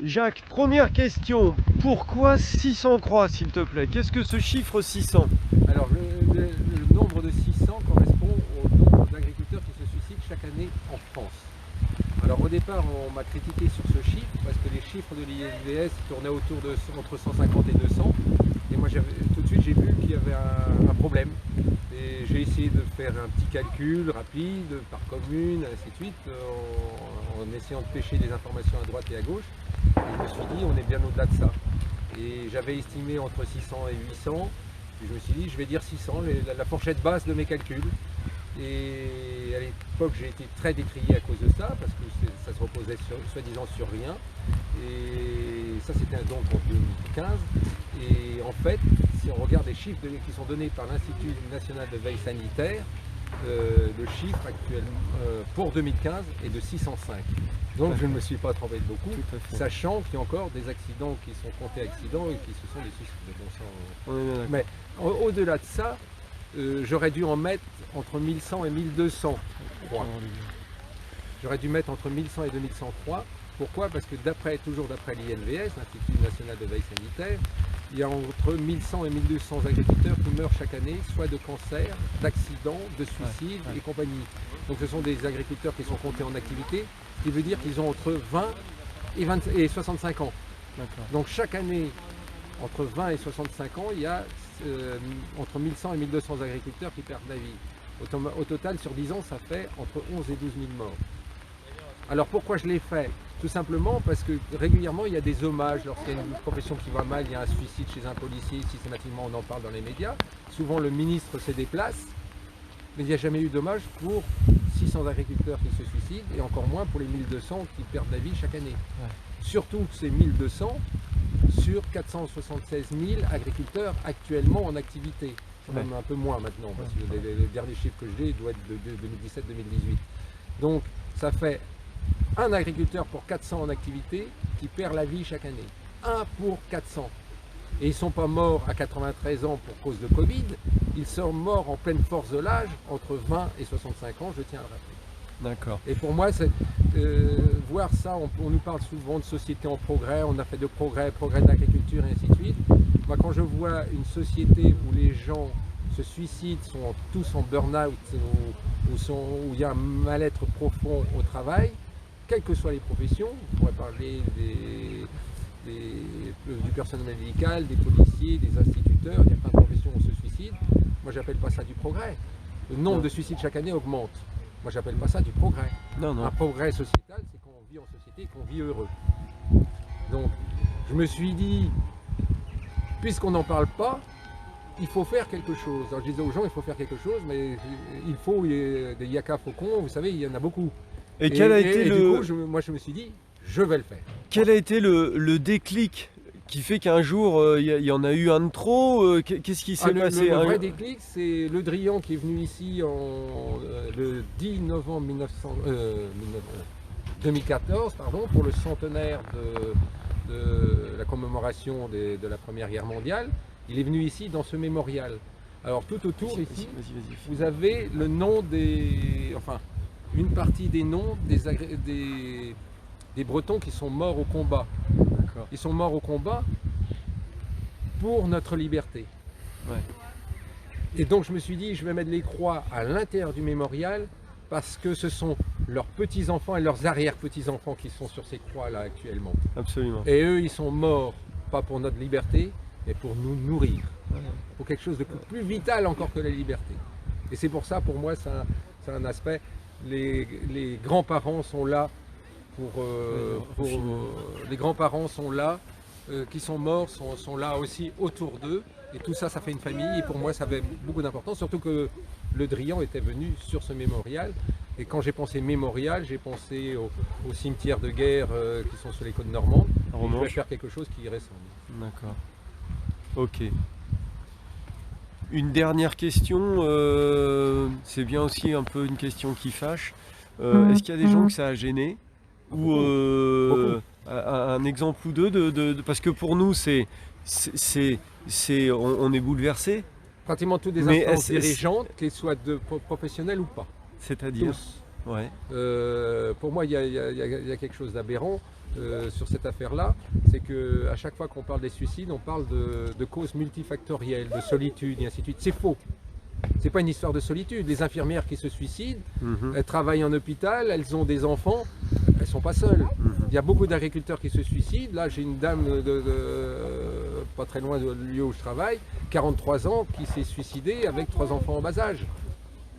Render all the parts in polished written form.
Jacques, première question. Pourquoi 600 croix, s'il te plaît? Qu'est-ce que ce chiffre 600? Alors, le nombre de 600 correspond au nombre d'agriculteurs qui se suicident chaque année en France. Alors, au départ, on m'a critiqué sur ce chiffre parce que les chiffres de l'INVS tournaient autour de entre 150 et 200. Et moi, tout de suite, j'ai vu qu'il y avait un problème. Et j'ai essayé de faire un petit calcul rapide par commune, ainsi de suite, en essayant de pêcher des informations à droite et à gauche. Et je me suis dit, on est bien au-delà de ça. Et j'avais estimé entre 600 et 800. Et je me suis dit, je vais dire 600, la fourchette basse de mes calculs. Et à l'époque, j'ai été très décrié à cause de ça, parce que ça se reposait soi-disant sur rien. Et ça, c'était donc en 2015. Et en fait, si on regarde les chiffres qui sont donnés par l'Institut national de veille sanitaire, le chiffre actuel pour 2015 est de 605. Donc je ne me suis pas trompé de beaucoup, sachant qu'il y a encore des accidents qui sont comptés accidents et qui se sont des suicides de bon sang. Mais au-delà de ça, j'aurais dû en mettre entre 1100 et 1200 croix. J'aurais dû mettre entre 1100 et 2100 croix. Pourquoi? Parce que toujours d'après l'INVS, l'Institut national de veille sanitaire, il y a entre 1100 et 1200 agriculteurs qui meurent chaque année, soit de cancer, d'accidents, de suicides et compagnie. Donc ce sont des agriculteurs qui sont comptés en activité, ce qui veut dire qu'ils ont entre 20 et 65 ans. Donc chaque année, entre 20 et 65 ans, il y a entre 1100 et 1200 agriculteurs qui perdent la vie. Au total, sur 10 ans, ça fait entre 11 et 12 000 morts. Alors pourquoi je l'ai fait? Tout simplement parce que régulièrement il y a des hommages, lorsqu'il y a une profession qui va mal, il y a un suicide chez un policier, systématiquement on en parle dans les médias. Souvent le ministre se déplace, mais il n'y a jamais eu d'hommage pour 600 agriculteurs qui se suicident et encore moins pour les 1200 qui perdent la vie chaque année. Surtout ces 1200 sur 476 000 agriculteurs actuellement en activité. C'est même un peu moins maintenant, parce que les derniers chiffres que j'ai doivent être de 2017-2018. Donc ça fait un agriculteur pour 400 en activité qui perd la vie chaque année. 1 pour 400. Et ils ne sont pas morts à 93 ans pour cause de Covid, ils sont morts en pleine force de l'âge, entre 20 et 65 ans, je tiens à le rappeler. D'accord. Et pour moi, c'est voir ça, on nous parle souvent de société en progrès, on a fait de progrès de l'agriculture et ainsi de suite. Moi, quand je vois une société où les gens se suicident, sont tous en burn-out, où il y a un mal-être profond au travail, quelles que soient les professions, on pourrait parler du personnel médical, des policiers, des instituteurs, il y a plein de professions où on se suicide. Moi, j'appelle pas ça du progrès. Le nombre de suicides chaque année augmente. Moi, j'appelle pas ça du progrès. Un progrès sociétal, c'est qu'on vit en société et qu'on vit heureux. Donc, je me suis dit, puisqu'on n'en parle pas, il faut faire quelque chose. Alors, je disais aux gens, il faut faire quelque chose, mais il faut des yaka faucons, vous savez, il y en a beaucoup. Et du coup, moi je me suis dit, je vais le faire. Quel a été le déclic qui fait qu'un jour, il y en a eu un de trop? Qu'est-ce qui s'est passé? Le vrai déclic, c'est Le Drian qui est venu ici le 10 novembre 2014 pour le centenaire de la commémoration de la Première Guerre mondiale. Il est venu ici dans ce mémorial. Alors tout autour ici, vous avez le nom une partie des noms des Bretons qui sont morts au combat. Ils sont morts au combat pour notre liberté. Et donc je me suis dit, je vais mettre les croix à l'intérieur du mémorial parce que ce sont leurs petits-enfants et leurs arrière-petits-enfants qui sont sur ces croix-là actuellement. Absolument. Et eux, ils sont morts, pas pour notre liberté, mais pour nous nourrir. Pour quelque chose de plus vital encore que la liberté. Et c'est pour ça, pour moi, c'est un aspect. Les grands-parents sont là les grands-parents sont là, qui sont morts sont là aussi autour d'eux. Et tout ça, ça fait une famille. Et pour moi, ça avait beaucoup d'importance, surtout que Le Drian était venu sur ce mémorial. Et quand j'ai pensé mémorial, j'ai pensé aux cimetières de guerre qui sont sur les côtes normandes. Je vais faire quelque chose qui y ressemble. D'accord. Ok. Une dernière question, c'est bien aussi un peu une question qui fâche. Est-ce qu'il y a des gens que ça a gêné? Ou un exemple ou deux parce que pour nous, on est bouleversé. Pratiquement toutes les instances dirigeantes, qu'elles soient professionnelles ou pas. C'est-à-dire Ouais. Pour moi, il y a quelque chose d'aberrant sur cette affaire-là, c'est qu'à chaque fois qu'on parle des suicides, on parle de causes multifactorielles, de solitude et ainsi de suite. C'est faux. C'est pas une histoire de solitude. Les infirmières qui se suicident, elles travaillent en hôpital, elles ont des enfants, elles sont pas seules. Il y a beaucoup d'agriculteurs qui se suicident. Là, j'ai une dame pas très loin du lieu où je travaille, 43 ans, qui s'est suicidée avec 3 enfants en bas âge.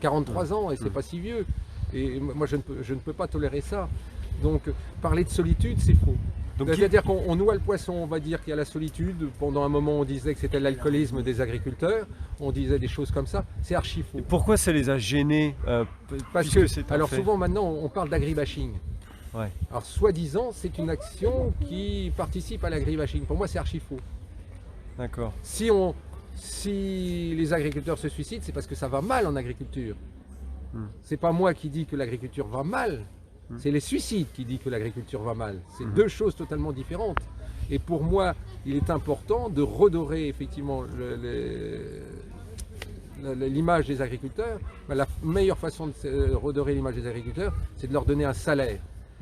43 ans, et c'est pas si vieux. Et moi, je ne peux pas tolérer ça. Donc, parler de solitude, c'est faux. C'est-à-dire qu'on noie le poisson, on va dire qu'il y a la solitude. Pendant un moment, on disait que c'était l'alcoolisme des agriculteurs. On disait des choses comme ça. C'est archi faux. Et pourquoi ça les a gênés Parce que, alors souvent maintenant, on parle d'agribashing. Ouais. Alors, soi-disant, c'est une action qui participe à l'agribashing. Pour moi, c'est archi faux. D'accord. Si les agriculteurs se suicident, c'est parce que ça va mal en agriculture. C'est pas moi qui dis que l'agriculture va mal. C'est les suicides qui disent que l'agriculture va mal. C'est deux choses totalement différentes. Et pour moi, il est important de redorer effectivement l'image des agriculteurs. La meilleure façon de redorer l'image des agriculteurs, c'est de leur donner un salaire.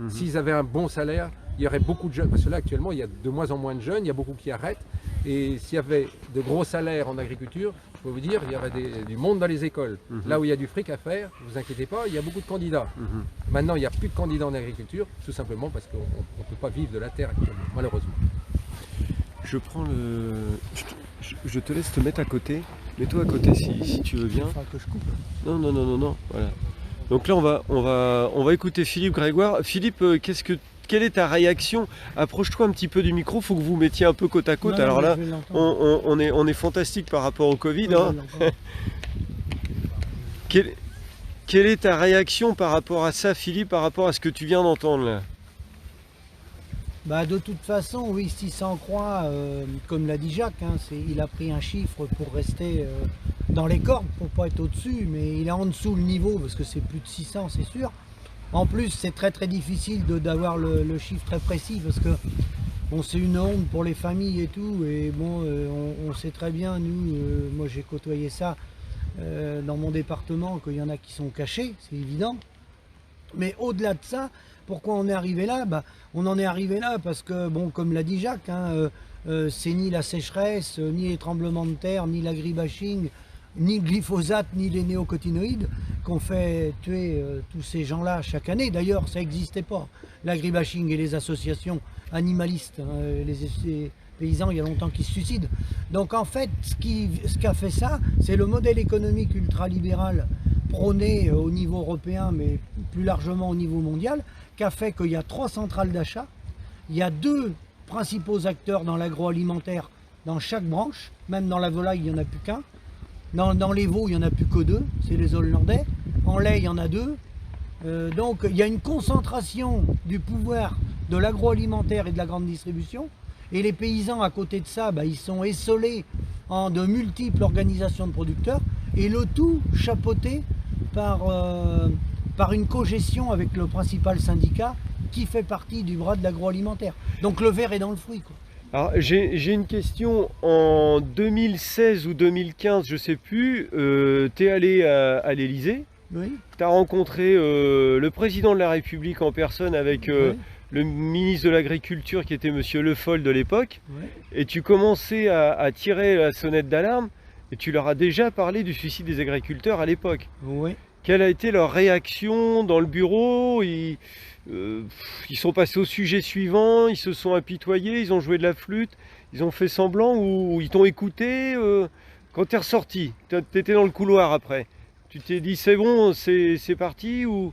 S'ils avaient un bon salaire, il y aurait beaucoup de jeunes. Parce que là, actuellement, il y a de moins en moins de jeunes, il y a beaucoup qui arrêtent. Et s'il y avait de gros salaires en agriculture, je peux vous dire, il y aurait du monde dans les écoles. Là où il y a du fric à faire, ne vous inquiétez pas, il y a beaucoup de candidats. Maintenant, il n'y a plus de candidats en agriculture, tout simplement parce qu'on ne peut pas vivre de la terre actuellement, malheureusement. Je prends le... Je te laisse te mettre à côté. Mets-toi à côté si tu veux bien. Il faudra que je coupe. Non. Voilà. Donc là, on va écouter Philippe Grégoire. Philippe, quelle est ta réaction? Approche-toi un petit peu du micro, il faut que vous mettiez un peu côte à côte. Non, alors là, on on est fantastique par rapport au Covid. Oui, Quelle est ta réaction par rapport à ça, Philippe, par rapport à ce que tu viens d'entendre là? Bah, de toute façon, oui, si s'en croit, comme l'a dit Jacques, il a pris un chiffre pour rester dans les cordes, pour pas être au-dessus, mais il est en dessous le niveau, parce que c'est plus de 600, c'est sûr. En plus, c'est très difficile d'avoir le chiffre très précis, parce que bon, c'est une honte pour les familles et tout, et bon, on sait très bien, nous, moi j'ai côtoyé ça dans mon département, qu'il y en a qui sont cachés, c'est évident. Mais au-delà de ça, pourquoi on est arrivé là? On en est arrivé là parce que, bon, comme l'a dit Jacques, c'est ni la sécheresse, ni les tremblements de terre, ni l'agribashing, ni le glyphosate, ni les néocotinoïdes qu'on fait tuer tous ces gens-là chaque année. D'ailleurs, ça n'existait pas, l'agribashing et les associations animalistes, les paysans, il y a longtemps qui se suicident. Donc en fait, ce qu'a fait ça, c'est le modèle économique ultralibéral prôné au niveau européen, mais plus largement au niveau mondial, qui a fait qu'il y a 3 centrales d'achat, il y a 2 principaux acteurs dans l'agroalimentaire dans chaque branche, même dans la volaille, il n'y en a plus qu'un. Dans les veaux, il n'y en a plus que 2, c'est les Hollandais. En lait, il y en a 2. Donc il y a une concentration du pouvoir de l'agroalimentaire et de la grande distribution. Et les paysans, à côté de ça, ils sont essolés en de multiples organisations de producteurs. Et le tout chapeauté par une cogestion avec le principal syndicat qui fait partie du bras de l'agroalimentaire. Donc le verre est dans le fruit, quoi. Alors j'ai une question. En 2016 ou 2015, je sais plus, tu es allé à l'Élysée. Oui. Tu as rencontré le président de la République en personne avec Oui. le ministre de l'Agriculture qui était monsieur Le Foll de l'époque. Oui. Et tu commençais à tirer la sonnette d'alarme et tu leur as déjà parlé du suicide des agriculteurs à l'époque. Oui. Quelle a été leur réaction dans le bureau? Ils sont passés au sujet suivant, ils se sont apitoyés, ils ont joué de la flûte, ils ont fait semblant ou ils t'ont écouté quand tu es ressorti? Tu étais dans le couloir après. Tu t'es dit c'est bon, c'est parti ou...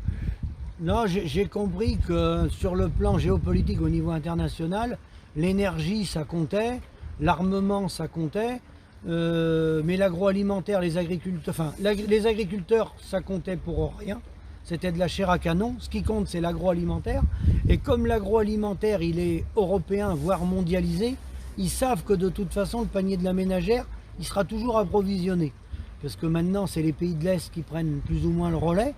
Non, j'ai compris que sur le plan géopolitique au niveau international, l'énergie ça comptait, l'armement ça comptait, mais l'agroalimentaire, les agriculteurs ça comptait pour rien. C'était de la chair à canon. Ce qui compte, c'est l'agroalimentaire. Et comme l'agroalimentaire, il est européen, voire mondialisé, ils savent que de toute façon, le panier de la ménagère, il sera toujours approvisionné. Parce que maintenant, c'est les pays de l'Est qui prennent plus ou moins le relais.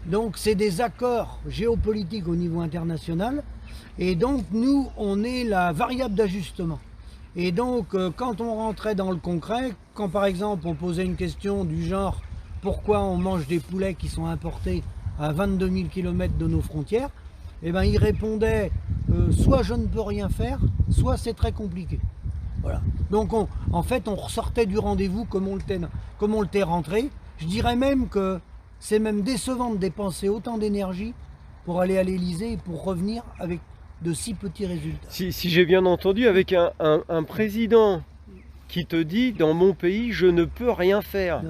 Donc, c'est des accords géopolitiques au niveau international. Et donc, nous, on est la variable d'ajustement. Et donc, quand on rentrait dans le concret, quand par exemple, on posait une question du genre « Pourquoi on mange des poulets qui sont importés ?» à 22 000 km de nos frontières, eh ben, il répondait soit je ne peux rien faire, soit c'est très compliqué. Voilà. Donc en fait, on ressortait du rendez-vous comme on l'était rentré. Je dirais même que c'est même décevant de dépenser autant d'énergie pour aller à l'Élysée et pour revenir avec de si petits résultats. Si j'ai bien entendu, avec un président qui te dit, dans mon pays, je ne peux rien faire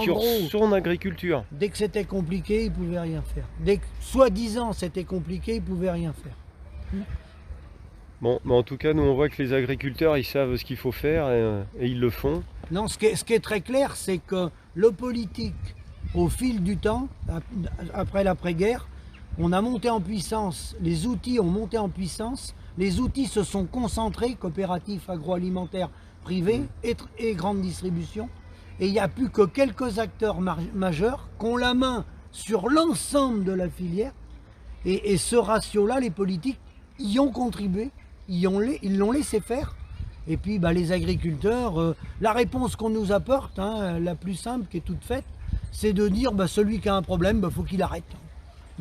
sur gros, son agriculture. Dès que c'était compliqué, il ne pouvait rien faire. Dès que, soi-disant, c'était compliqué, il ne pouvait rien faire. Bon, mais en tout cas, nous on voit que les agriculteurs, ils savent ce qu'il faut faire et ils le font. Non, ce qui est très clair, c'est que le politique, au fil du temps, après l'après-guerre, on a monté en puissance, les outils ont monté en puissance, les outils se sont concentrés, coopératifs, agroalimentaires, privés et grande distribution, et il n'y a plus que quelques acteurs majeurs qui ont la main sur l'ensemble de la filière, et ce ratio-là, les politiques y ont contribué, ils l'ont laissé faire. Et puis les agriculteurs, la réponse qu'on nous apporte, la plus simple, qui est toute faite, c'est de dire celui qui a un problème, faut qu'il arrête.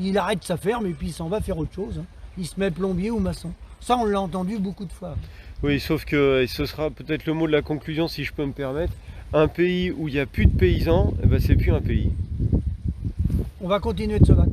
Il arrête sa ferme et puis il s'en va faire autre chose. Il se met plombier ou maçon. Ça, on l'a entendu beaucoup de fois. Oui, sauf que, et ce sera peut-être le mot de la conclusion si je peux me permettre, un pays où il n'y a plus de paysans, c'est plus un pays. On va continuer de se battre.